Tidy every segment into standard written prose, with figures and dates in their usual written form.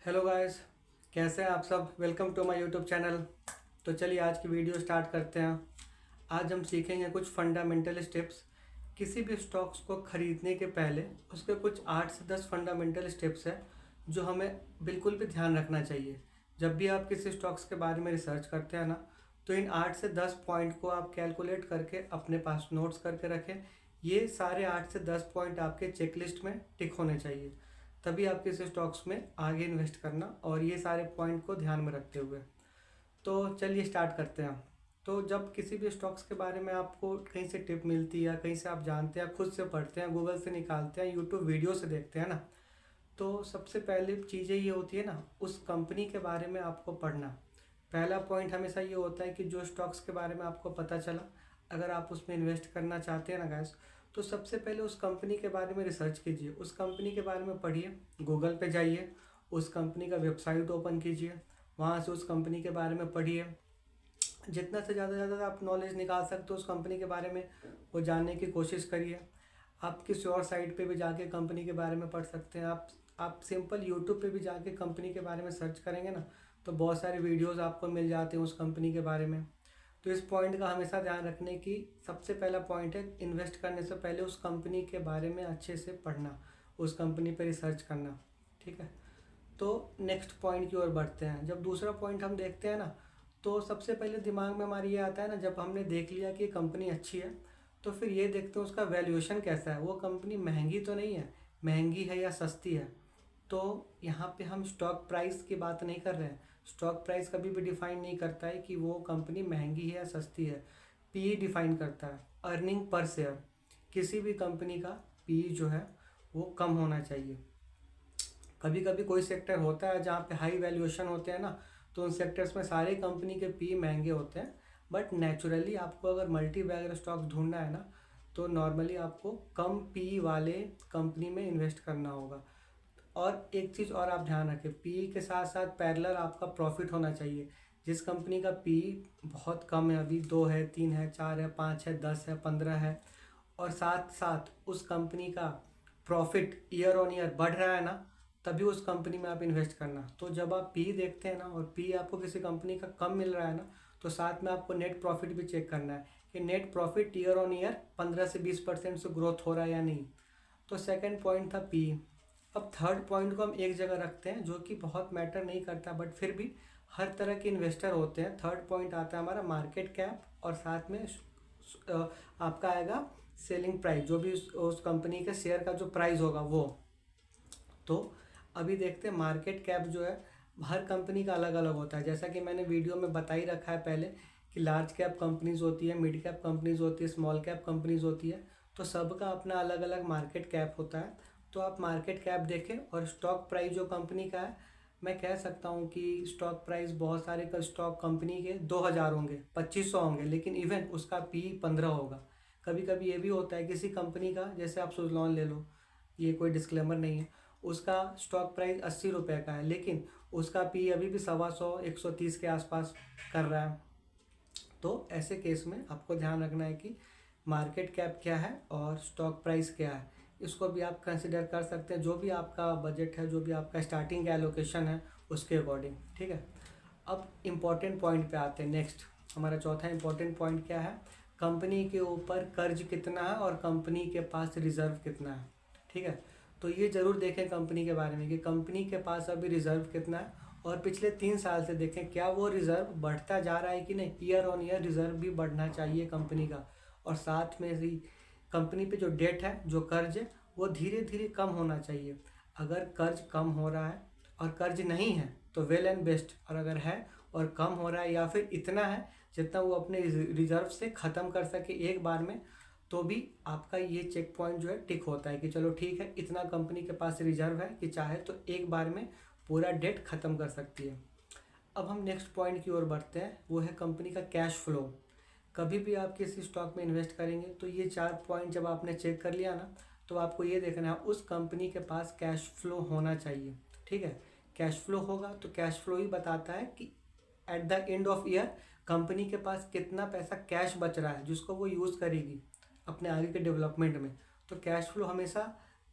Hello guys, कैसे हैं आप सब। Welcome to my YouTube channel. तो चलिए आज की वीडियो स्टार्ट करते हैं। आज हम सीखेंगे कुछ फंडामेंटल स्टेप्स। किसी भी स्टॉक्स को ख़रीदने के पहले उसके कुछ 8 से 10 फंडामेंटल स्टेप्स हैं जो हमें बिल्कुल भी ध्यान रखना चाहिए। जब भी आप किसी स्टॉक्स के बारे में रिसर्च करते हैं ना, तो इन 8 से 10 पॉइंट को आप कैलकुलेट करके अपने पास नोट्स करके रखें। ये सारे 8 से 10 पॉइंट आपके चेकलिस्ट में टिक होने चाहिए, तभी आप किसी स्टॉक्स में आगे इन्वेस्ट करना, और ये सारे पॉइंट को ध्यान में रखते हुए। तो चलिए स्टार्ट करते हैं। तो जब किसी भी स्टॉक्स के बारे में आपको कहीं से टिप मिलती है या कहीं से आप जानते हैं, खुद से पढ़ते हैं, गूगल से निकालते हैं, यूट्यूब वीडियो से देखते हैं ना, तो सबसे पहले चीज़ें ये होती है ना, उस कंपनी के बारे में आपको पढ़ना। पहला पॉइंट हमेशा ये होता है कि जो स्टॉक्स के बारे में आपको पता चला, अगर आप उसमें इन्वेस्ट करना चाहते हैं ना गाइस, तो सबसे पहले उस कंपनी के बारे में रिसर्च कीजिए, उस कंपनी के बारे में पढ़िए। गूगल पे जाइए, उस कंपनी का वेबसाइट ओपन कीजिए, वहाँ से उस कंपनी के बारे में पढ़िए। जितना से ज़्यादा आप नॉलेज निकाल सकते हो उस कंपनी के बारे में, वो जानने की कोशिश करिए। आप किसी और साइट पे भी जाके कंपनी के बारे में पढ़ सकते हैं। आप सिंपल यूट्यूब पे भी जाके कंपनी के बारे में सर्च करेंगे ना, तो बहुत सारे वीडियोस आपको मिल जाते हैं उस कंपनी के बारे में। तो इस पॉइंट का हमेशा ध्यान रखने की सबसे पहला पॉइंट है, इन्वेस्ट करने से पहले उस कंपनी के बारे में अच्छे से पढ़ना, उस कंपनी पर रिसर्च करना। ठीक है। तो नेक्स्ट पॉइंट की ओर बढ़ते हैं। जब दूसरा पॉइंट हम देखते हैं ना, तो सबसे पहले दिमाग में हमारी ये आता है ना, जब हमने देख लिया कि कंपनी अच्छी है, तो फिर ये देखते हैं उसका वैल्यूएशन कैसा है। वो कंपनी महंगी तो नहीं है, महंगी है या सस्ती है। तो यहाँ पे हम स्टॉक प्राइस की बात नहीं कर रहे हैं। स्टॉक प्राइस कभी भी डिफाइन नहीं करता है कि वो कंपनी महंगी है या सस्ती है। पीई डिफाइन करता है, अर्निंग पर शेयर। किसी भी कंपनी का पीई जो है वो कम होना चाहिए। कभी कभी कोई सेक्टर होता है जहाँ पे हाई वैल्यूएशन होते हैं ना, तो उन सेक्टर्स में सारे कंपनी के पी महंगे होते हैं। बट नेचुरली आपको अगर मल्टी बैगर स्टॉक्स ढूंढना है ना, तो नॉर्मली आपको कम पी वाले कंपनी में इन्वेस्ट करना होगा। और एक चीज़ और आप ध्यान रखें, पी के साथ साथ पैरेलल आपका प्रॉफिट होना चाहिए। जिस कंपनी का पी बहुत कम है, अभी 2 है, 3 है, 4 है, 5 है, 10 है, 15 है, और साथ साथ उस कंपनी का प्रॉफिट ईयर ऑन ईयर बढ़ रहा है ना, तभी उस कंपनी में आप इन्वेस्ट करना। तो जब आप पी देखते हैं ना, और पी आपको किसी कंपनी का कम मिल रहा है ना, तो साथ में आपको नेट प्रॉफिट भी चेक करना है कि net profit year on year 15 से 20% से ग्रोथ हो रहा है या नहीं। तो सेकंड पॉइंट था पी। अब थर्ड पॉइंट को हम एक जगह रखते हैं, जो कि बहुत मैटर नहीं करता, बट फिर भी हर तरह के इन्वेस्टर होते हैं। थर्ड पॉइंट आता है हमारा मार्केट कैप, और साथ में आपका आएगा सेलिंग प्राइस, जो भी उस कंपनी के शेयर का जो प्राइस होगा वो। तो अभी देखते हैं मार्केट कैप जो है, हर कंपनी का अलग अलग होता है। जैसा कि मैंने वीडियो में बता ही रखा है पहले, कि लार्ज कैप कंपनीज होती है, मिड कैप कंपनीज होती है, स्मॉल कैप कंपनीज होती है। तो सबका अपना अलग अलग मार्केट कैप होता है। तो आप मार्केट कैप देखें, और स्टॉक प्राइस जो कंपनी का है, मैं कह सकता हूँ कि स्टॉक प्राइस बहुत सारे का स्टॉक कंपनी के 2000 होंगे, 2500 होंगे, लेकिन इवन उसका पी 15 होगा। कभी कभी ये भी होता है किसी कंपनी का, जैसे आप सुजलॉन ले लो, ये कोई डिस्क्लेमर नहीं है, उसका स्टॉक प्राइस 80 रुपये का है, लेकिन उसका पी अभी भी 125 130 के आसपास कर रहा है। तो ऐसे केस में आपको ध्यान रखना है कि मार्केट कैप क्या है और स्टॉक प्राइस क्या है। इसको भी आप कंसिडर कर सकते हैं, जो भी आपका बजट है, जो भी आपका स्टार्टिंग का एलोकेशन है, उसके अकॉर्डिंग। ठीक है। अब इम्पॉर्टेंट पॉइंट पे आते हैं। नेक्स्ट हमारा चौथा इम्पॉर्टेंट पॉइंट क्या है, कंपनी के ऊपर कर्ज कितना है और कंपनी के पास रिजर्व कितना है। ठीक है। तो ये जरूर देखें कंपनी के बारे में कि कंपनी के पास अभी रिजर्व कितना है, और पिछले 3 साल से देखें क्या वो रिजर्व बढ़ता जा रहा है कि नहीं। ईयर ऑन ईयर रिजर्व भी बढ़ना चाहिए कंपनी का। और साथ में ही कंपनी पे जो डेट है, जो कर्ज है, वो धीरे धीरे कम होना चाहिए। अगर कर्ज कम हो रहा है और कर्ज नहीं है तो वेल एंड बेस्ट, और अगर है और कम हो रहा है, या फिर इतना है जितना वो अपने रिजर्व से ख़त्म कर सके एक बार में, तो भी आपका ये चेक पॉइंट जो है टिक होता है कि चलो ठीक है, इतना कंपनी के पास रिजर्व है कि चाहे तो एक बार में पूरा डेट ख़त्म कर सकती है। अब हम नेक्स्ट पॉइंट की ओर बढ़ते हैं, वो है कंपनी का कैश फ्लो। कभी भी आप किसी स्टॉक में इन्वेस्ट करेंगे, तो ये 4 पॉइंट जब आपने चेक कर लिया ना, तो आपको ये देखना है उस कंपनी के पास कैश फ्लो होना चाहिए। ठीक है। कैश फ्लो होगा तो कैश फ्लो ही बताता है कि at the end of year company के पास कितना पैसा कैश बच रहा है, जिसको वो यूज़ करेगी अपने आगे के डेवलपमेंट में। तो कैश फ्लो हमेशा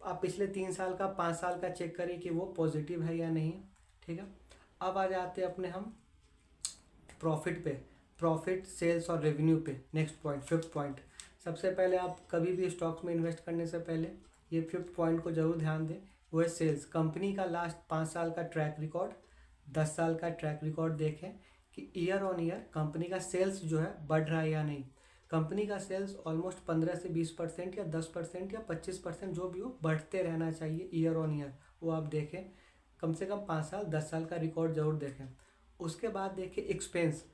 आप पिछले 3 साल का, 5 साल का चेक करें कि वो पॉजिटिव है या नहीं। ठीक है। अब आ जाते हैं अपने हम प्रॉफिट पे, प्रॉफिट सेल्स और रेवेन्यू पे। Next point, fifth point. सबसे पहले आप कभी भी स्टॉक्स में इन्वेस्ट करने से पहले ये फिफ्थ पॉइंट को जरूर ध्यान दें, वो है सेल्स। कंपनी का लास्ट 5 साल का ट्रैक रिकॉर्ड, 10 साल का ट्रैक रिकॉर्ड देखें कि ईयर ऑन ईयर कंपनी का सेल्स जो है बढ़ रहा है या नहीं। कंपनी का सेल्स ऑलमोस्ट 15 से 20% या 10% या 25% जो भी हो, बढ़ते रहना चाहिए ईयर ऑन ईयर। वो आप देखें, कम से कम 5 साल 10 साल का रिकॉर्ड जरूर देखें। उसके बाद देखिए एक्सपेंस,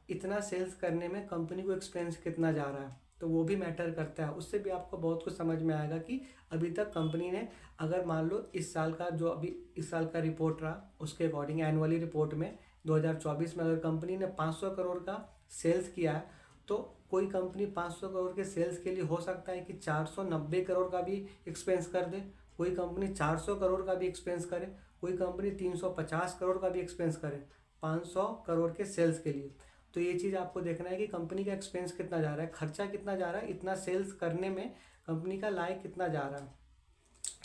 इतना सेल्स करने में कंपनी को एक्सपेंस कितना जा रहा है, तो वो भी मैटर करता है। उससे भी आपको बहुत कुछ समझ में आएगा कि अभी तक कंपनी ने, अगर मान लो इस साल का जो अभी इस साल का रिपोर्ट रहा उसके अकॉर्डिंग एनुअली रिपोर्ट में 2024 में अगर कंपनी ने 500 करोड़ का सेल्स किया है, तो कोई कंपनी 500 करोड़ के सेल्स के लिए हो सकता है कि 490 करोड़ का भी एक्सपेंस कर दे, कोई कंपनी 400 करोड़ का भी एक्सपेंस करे, कोई कंपनी 350 करोड़ का भी एक्सपेंस करे 500 करोड़ के सेल्स के लिए। तो ये चीज़ आपको देखना है कि कंपनी का एक्सपेंस कितना जा रहा है, खर्चा कितना जा रहा है, इतना सेल्स करने में कंपनी का लायक कितना जा रहा है,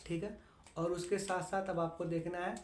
ठीक है। और उसके साथ साथ अब आपको देखना है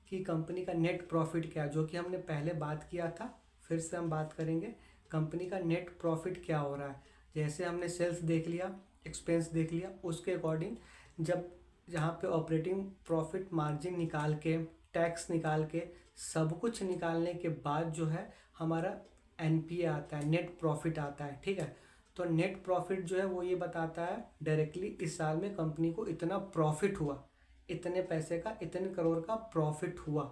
कि कंपनी का नेट प्रॉफिट क्या है, जो कि हमने पहले बात किया था, फिर से हम बात करेंगे। कंपनी का नेट प्रॉफिट क्या हो रहा है, जैसे हमने सेल्स देख लिया, एक्सपेंस देख लिया, उसके अकॉर्डिंग जब जहाँ पे ऑपरेटिंग प्रॉफिट मार्जिन निकाल के, टैक्स निकाल के, सब कुछ निकालने के बाद जो है हमारा एनपीए आता है, नेट प्रॉफिट आता है, ठीक है। तो नेट प्रॉफिट जो है वो ये बताता है डायरेक्टली इस साल में कंपनी को इतना प्रॉफिट हुआ, इतने पैसे का, इतने करोड़ का प्रॉफिट हुआ।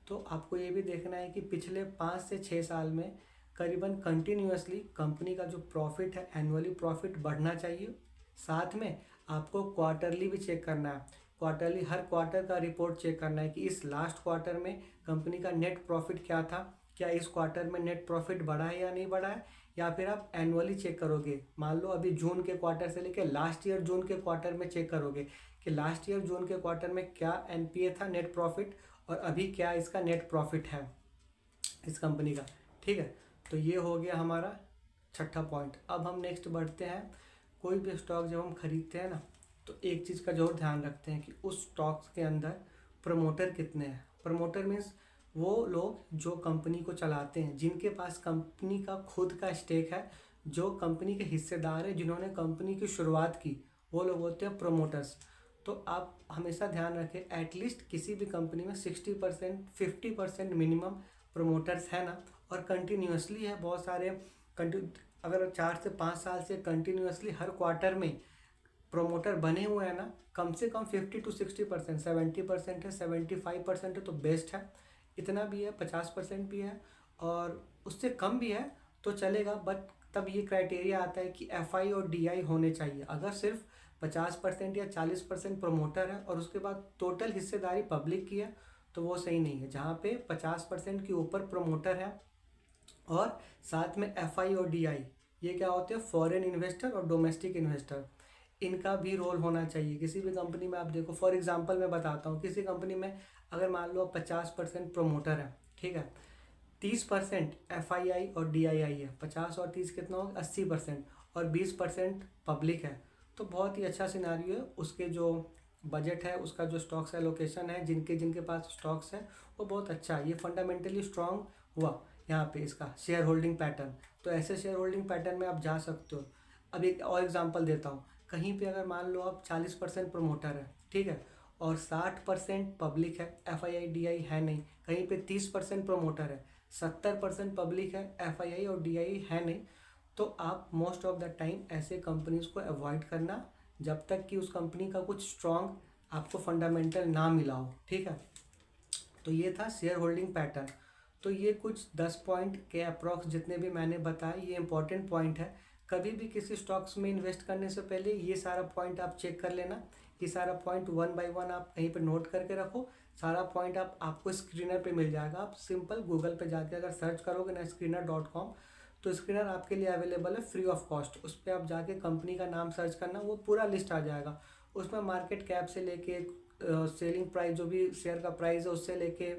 तो आपको ये भी देखना है कि पिछले 5 से 6 साल में करीबन कंटिन्यूअसली कंपनी का जो प्रॉफिट है, एनुअली प्रॉफिट बढ़ना चाहिए। साथ में आपको क्वार्टरली भी चेक करना है, क्वार्टरली हर क्वार्टर का रिपोर्ट चेक करना है कि इस लास्ट क्वार्टर में कंपनी का नेट प्रॉफिट क्या था, क्या इस क्वार्टर में नेट प्रॉफिट बढ़ा है या नहीं बढ़ा है, या फिर आप एनुअली चेक करोगे। मान लो अभी जून के क्वार्टर से लेकर लास्ट ईयर जून के क्वार्टर में चेक करोगे कि लास्ट ईयर जून के क्वार्टर में क्या एनपीए था, नेट प्रॉफिट, और अभी क्या इसका नेट प्रॉफिट है इस कंपनी का, ठीक है। तो ये हो गया हमारा छठा पॉइंट। अब हम नेक्स्ट बढ़ते हैं। कोई भी स्टॉक जब हम खरीदते हैं ना, तो एक चीज़ का जरूर ध्यान रखते हैं कि उस स्टॉक्स के अंदर प्रमोटर कितने हैं। प्रमोटर मीन्स वो लोग जो कंपनी को चलाते हैं, जिनके पास कंपनी का खुद का स्टेक है, जो कंपनी के हिस्सेदार हैं, जिन्होंने कंपनी की शुरुआत की, वो लोग होते हैं प्रमोटर्स। तो आप हमेशा ध्यान रखें, एटलीस्ट किसी भी कंपनी में 60% 50% मिनिमम प्रमोटर्स है ना, और कंटिन्यूसली है बहुत सारे। अगर 4 से 5 साल से कंटिन्यूसली हर क्वार्टर में प्रोमोटर बने हुए हैं ना, कम से कम 50 to 60%, 70% है, 75% है तो बेस्ट है। इतना भी है, 50% भी है, और उससे कम भी है तो चलेगा, बट तब ये क्राइटेरिया आता है कि एफआई और डीआई होने चाहिए। अगर सिर्फ 50% या 40% प्रमोटर है और उसके बाद टोटल हिस्सेदारी पब्लिक की है, तो वो सही नहीं है। जहाँ पे 50% के ऊपर प्रमोटर है और साथ में एफआई और डीआई, ये क्या होते हैं, फॉरेन इन्वेस्टर और डोमेस्टिक इन्वेस्टर, इनका भी रोल होना चाहिए किसी भी कंपनी में। आप देखो, फॉर एग्जांपल मैं बताता हूँ, किसी कंपनी में अगर मान लो 50% प्रमोटर है, ठीक है, 30% एफआईआई और डीआईआई है, 50 और 30 कितना होगा, 80%, और 20% पब्लिक है, तो बहुत ही अच्छा सिनारियो है। उसके जो बजट है, उसका जो स्टॉक्स एलोकेशन है, जिनके जिनके पास स्टॉक्स है, वो बहुत अच्छा है। ये फंडामेंटली स्ट्रांग हुआ यहाँ पे इसका शेयर होल्डिंग पैटर्न। तो ऐसे शेयर होल्डिंग पैटर्न में आप जा सकते हो। अब एक और एग्जांपल देता हूँ, कहीं पे अगर मान लो आप 40% प्रमोटर है, ठीक है, और 60% पब्लिक है, F I I D I है नहीं, कहीं पे 30% प्रमोटर है, 70% पब्लिक है, एफ आई आई और डी आई है नहीं, तो आप मोस्ट ऑफ द टाइम ऐसे कंपनीज को अवॉइड करना जब तक कि उस कंपनी का कुछ स्ट्रॉन्ग आपको फंडामेंटल ना मिला हो, ठीक है। तो ये था शेयर होल्डिंग पैटर्न। तो ये कुछ 10 पॉइंट के अप्रॉक्स जितने भी मैंने बताए, ये इंपॉर्टेंट पॉइंट है। कभी भी किसी स्टॉक्स में इन्वेस्ट करने से पहले ये सारा पॉइंट आप चेक कर लेना। ये सारा पॉइंट 1 बाय 1 आप कहीं पे नोट करके रखो। सारा पॉइंट आपको स्क्रीनर पे मिल जाएगा। आप सिंपल गूगल पे जाके अगर सर्च करोगे ना screener.com, तो स्क्रीनर आपके लिए अवेलेबल है फ्री ऑफ कॉस्ट। उस पर आप जाके कंपनी का नाम सर्च करना, वो पूरा लिस्ट आ जाएगा। उसमें मार्केट कैप से लेके सेलिंग प्राइस, जो भी शेयर का प्राइस है, उससे लेके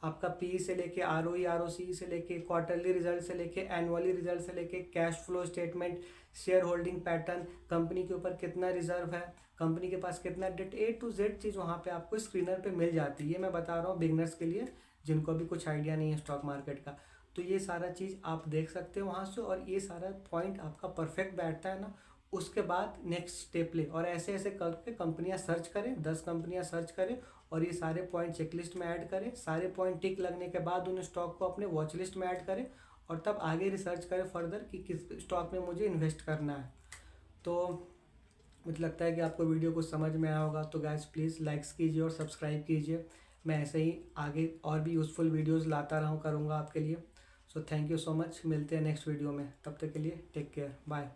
आपका पी से लेके ROE ROC से लेके क्वार्टरली रिजल्ट से लेके एनुअली रिजल्ट से लेके cash flow statement, share holding pattern, company के ऊपर कितना रिजर्व है, कंपनी के पास कितना डेट, A to Z चीज़ वहाँ पे आपको स्क्रीनर पे मिल जाती है। मैं बता रहा हूँ बिगनर्स के लिए जिनको अभी कुछ आइडिया नहीं है स्टॉक मार्केट का। तो ये सारा चीज़ आप देख सकते हो वहाँ से, और ये सारा पॉइंट आपका परफेक्ट बैठता है ना, उसके बाद नेक्स्ट स्टेप ले और ऐसे ऐसे करके कंपनियां सर्च करें, 10 कंपनियां सर्च करें और ये सारे पॉइंट चेकलिस्ट में ऐड करें। सारे पॉइंट टिक लगने के बाद उन स्टॉक को अपने वॉच लिस्ट में ऐड करें और तब आगे रिसर्च करें फर्दर कि किस स्टॉक में मुझे इन्वेस्ट करना है। तो मुझे लगता है कि आपको वीडियो कुछ समझ में आया होगा। तो गाइस प्लीज़ लाइक्स कीजिए और सब्सक्राइब कीजिए। मैं ऐसे ही आगे और भी यूज़फुल वीडियोज़ लाता करूँगा आपके लिए। So thank you so much. मिलते हैं नेक्स्ट वीडियो में, तब तक के लिए टेक केयर, बाय।